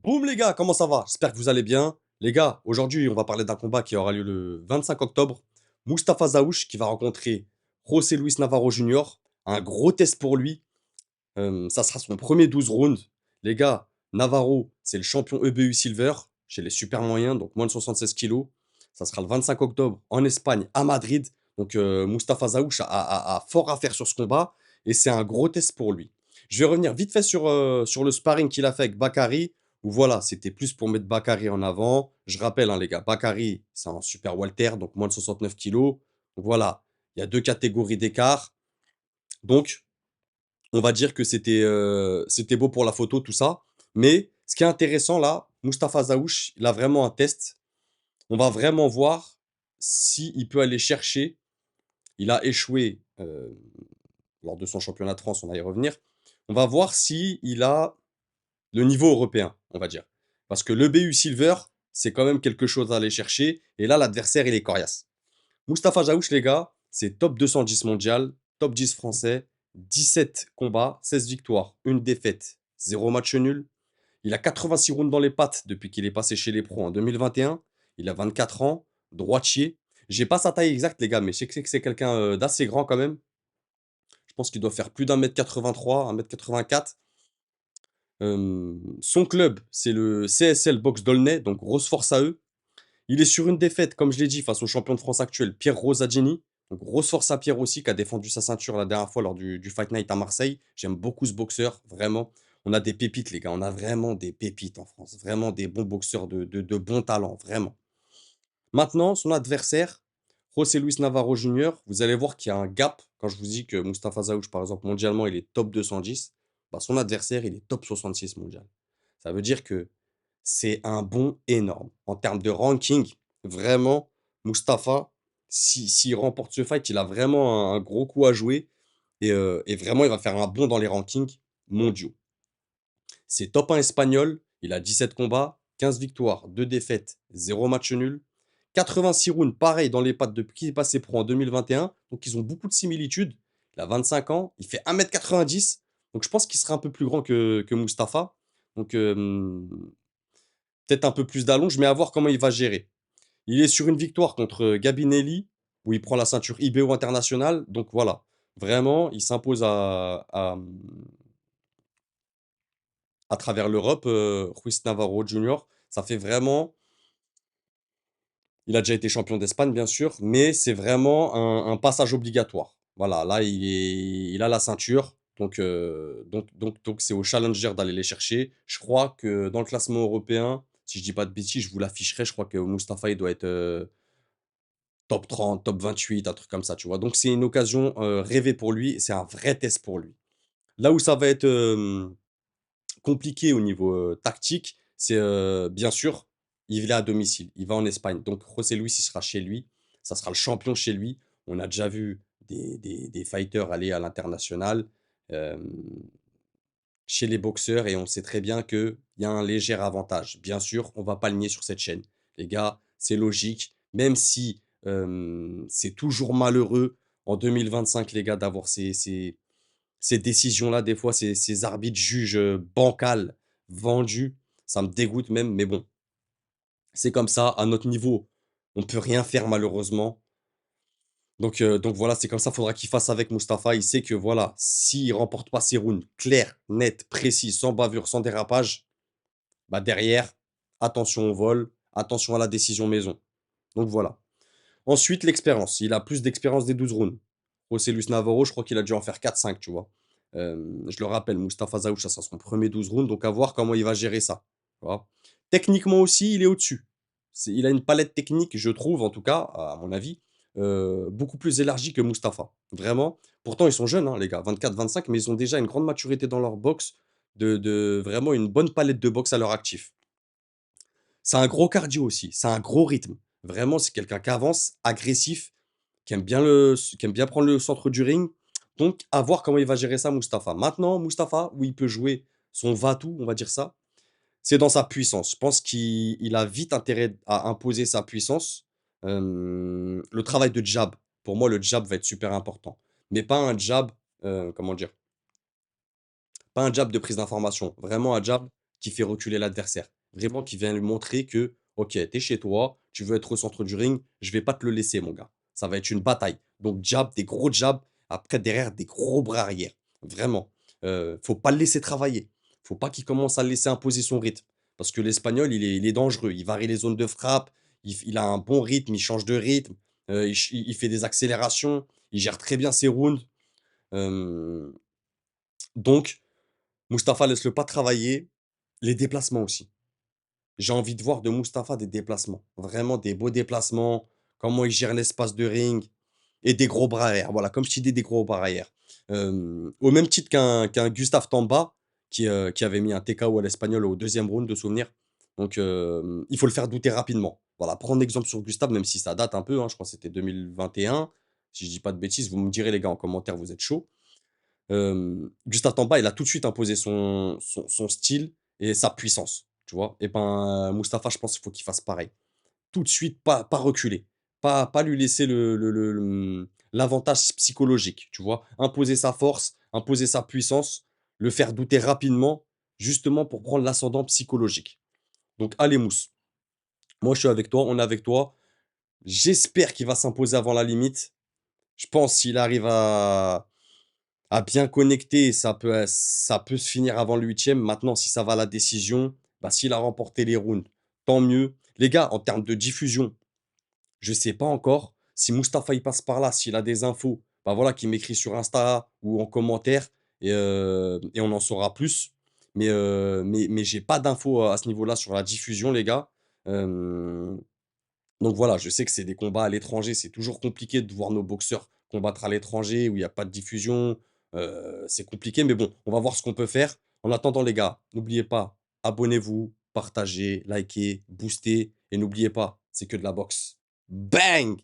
Boum les gars, comment ça va? J'espère que vous allez bien. Les gars, aujourd'hui, on va parler d'un combat qui aura lieu le 25 octobre. Mustafa Zaouch qui va rencontrer José Luis Navarro Junior. Un gros test pour lui. Ça sera son premier 12 rounds. Les gars, Navarro, c'est le champion EBU Silver chez les super moyens, donc moins de 76 kilos. Ça sera le 25 octobre en Espagne, à Madrid. Donc Mustafa Zaouch a fort à faire sur ce combat et c'est un gros test pour lui. Je vais revenir vite fait sur le sparring qu'il a fait avec Bakary, où voilà, c'était plus pour mettre Bakary en avant. Je rappelle, hein, les gars, Bakary, c'est un super Walter, donc moins de 69 kilos. Donc voilà, il y a deux catégories d'écart. Donc, on va dire que c'était beau pour la photo, tout ça. Mais ce qui est intéressant là, Mustafa Zaouch, il a vraiment un test. On va vraiment voir s'il peut aller chercher. Il a échoué lors de son championnat de France, on va y revenir. On va voir si il a le niveau européen, on va dire. Parce que le BU Silver, c'est quand même quelque chose à aller chercher. Et là, l'adversaire, il est coriace. Mustafa Jaouch, les gars, c'est top 210 mondial, top 10 français, 17 combats, 16 victoires, une défaite, 0 match nul. Il a 86 rounds dans les pattes depuis qu'il est passé chez les pros en 2021. Il a 24 ans, droitier. J'ai pas sa taille exacte, les gars, mais je sais que c'est quelqu'un d'assez grand quand même. Je pense qu'il doit faire plus d'un mètre 83, 1m84. Son club, c'est le CSL Box d'Aulnay, donc grosse force à eux. Il est sur une défaite, comme je l'ai dit, face au champion de France actuel, Pierre Rosadini. Donc, grosse force à Pierre aussi, qui a défendu sa ceinture la dernière fois lors du Fight Night à Marseille. J'aime beaucoup ce boxeur, vraiment. On a des pépites, les gars. On a vraiment des pépites en France. Vraiment des bons boxeurs de bon talent, vraiment. Maintenant, son adversaire, José Luis Navarro Junior, vous allez voir qu'il y a un gap. Quand je vous dis que Mustafa Zaouch, par exemple, mondialement, il est top 210, bah, son adversaire, il est top 66 mondial. Ça veut dire que c'est un bond énorme. En termes de ranking, vraiment, Mustafa, s'il remporte ce fight, il a vraiment un gros coup à jouer. Et vraiment, il va faire un bond dans les rankings mondiaux. C'est top 1 espagnol. Il a 17 combats, 15 victoires, 2 défaites, 0 match nul. 86 rounds, pareil, dans les pattes depuis qu'il est passé pro en 2021. Donc, ils ont beaucoup de similitudes. Il a 25 ans, il fait 1m90. Donc, je pense qu'il sera un peu plus grand que Mustafa. Donc, peut-être un peu plus d'allonge, mais à voir comment il va gérer. Il est sur une victoire contre Gabinelli, où il prend la ceinture IBO internationale. Donc voilà, vraiment, il s'impose à travers l'Europe, Ruiz Navarro Junior. Ça fait vraiment. Il a déjà été champion d'Espagne, bien sûr, mais c'est vraiment un passage obligatoire. Voilà, là, il a la ceinture. Donc, c'est au challenger d'aller les chercher. Je crois que dans le classement européen, si je dis pas de bêtises, je vous l'afficherai. Je crois que Mustafa, il doit être top 30, top 28, un truc comme ça, tu vois. Donc, c'est une occasion rêvée pour lui. C'est un vrai test pour lui. Là où ça va être compliqué au niveau tactique, c'est bien sûr, il est à domicile, il va en Espagne. Donc José Luis, il sera chez lui, ça sera le champion chez lui. On a déjà vu des fighters aller à l'international euh, chez les boxeurs et on sait très bien qu'il y a un léger avantage. Bien sûr, on va pas le nier sur cette chaîne. Les gars, c'est logique, même si c'est toujours malheureux en 2025, les gars, d'avoir ces décisions-là, des fois, ces arbitres jugent bancal, vendus. Ça me dégoûte même, mais bon, c'est comme ça. À notre niveau, on peut rien faire malheureusement. Donc voilà, c'est comme ça. Faudra qu'il fasse avec Mustapha. Il sait que voilà, s'il remporte pas ses rounds clairs, nets, précis, sans bavure, sans dérapage, bah derrière, attention au vol, attention à la décision maison. Donc voilà. Ensuite, l'expérience. Il a plus d'expérience des 12 rounds. José Luis Navarro, je crois qu'il a dû en faire 4-5, tu vois. Je le rappelle, Mustafa Zaouch, ça sera son premier 12 rounds, donc à voir comment il va gérer ça. Tu vois. Techniquement aussi, il est au-dessus. Il a une palette technique, je trouve, en tout cas, à mon avis, beaucoup plus élargie que Mustafa. Vraiment. Pourtant, ils sont jeunes, hein, les gars, 24-25, mais ils ont déjà une grande maturité dans leur boxe, de vraiment une bonne palette de boxe à leur actif. C'est un gros cardio aussi, c'est un gros rythme. Vraiment, c'est quelqu'un qui avance, agressif, qui aime bien prendre le centre du ring. Donc, à voir comment il va gérer ça, Mustapha. Maintenant, Mustapha, où il peut jouer son va-tout, on va dire ça, c'est dans sa puissance. Je pense qu'il a vite intérêt à imposer sa puissance. Le travail de jab, pour moi, le jab va être super important. Mais pas un jab, comment dire, pas un jab de prise d'information. Vraiment un jab qui fait reculer l'adversaire. Vraiment qui vient lui montrer que: «OK, tu es chez toi, tu veux être au centre du ring, je vais pas te le laisser mon gars. Ça va être une bataille». Donc jab, des gros jabs, après derrière des gros bras arrière. Vraiment. Faut pas le laisser travailler. Faut pas qu'il commence à le laisser imposer son rythme. Parce que l'Espagnol, il est dangereux. Il varie les zones de frappe, il a un bon rythme, il change de rythme, il fait des accélérations, il gère très bien ses rounds. Hem, donc Mustapha, laisse-le pas travailler. Les déplacements aussi. J'ai envie de voir de Mustapha des déplacements. Vraiment des beaux déplacements, comment il gère l'espace de ring et des gros bras arrière. Voilà, comme je t'ai dit, des gros bras arrière. Au même titre qu'un Gustave Tamba qui avait mis un TKO à l'Espagnol au deuxième round de souvenir. Donc, il faut le faire douter rapidement. Voilà, prendre exemple sur Gustave, même si ça date un peu, hein, je crois que c'était 2021. Si je dis pas de bêtises, vous me direz les gars en commentaire, vous êtes chauds. Gustave Tamba, il a tout de suite imposé son style et sa puissance, tu vois? Et ben, Mustapha, je pense qu'il faut qu'il fasse pareil. Tout de suite, pas reculer, pas lui laisser l'avantage psychologique, tu vois? Imposer sa force, imposer sa puissance, le faire douter rapidement, justement pour prendre l'ascendant psychologique. Donc allez Mouss, moi je suis avec toi, on est avec toi. J'espère qu'il va s'imposer avant la limite. Je pense s'il arrive à bien connecter, ça peut se finir avant le huitième. Maintenant, si ça va à la décision, bah, s'il a remporté les rounds, tant mieux. Les gars, en termes de diffusion, je sais pas encore. Si Mustapha il passe par là, s'il a des infos, bah voilà, qu'il m'écrit sur Insta ou en commentaire et on en saura plus. Mais j'ai pas d'infos à ce niveau-là sur la diffusion, les gars. Hem donc voilà, je sais que c'est des combats à l'étranger, c'est toujours compliqué de voir nos boxeurs combattre à l'étranger où il y a pas de diffusion, c'est compliqué, mais bon, on va voir ce qu'on peut faire. En attendant les gars, n'oubliez pas, abonnez-vous, partagez, likez, boostez et n'oubliez pas, c'est que de la boxe. Bang!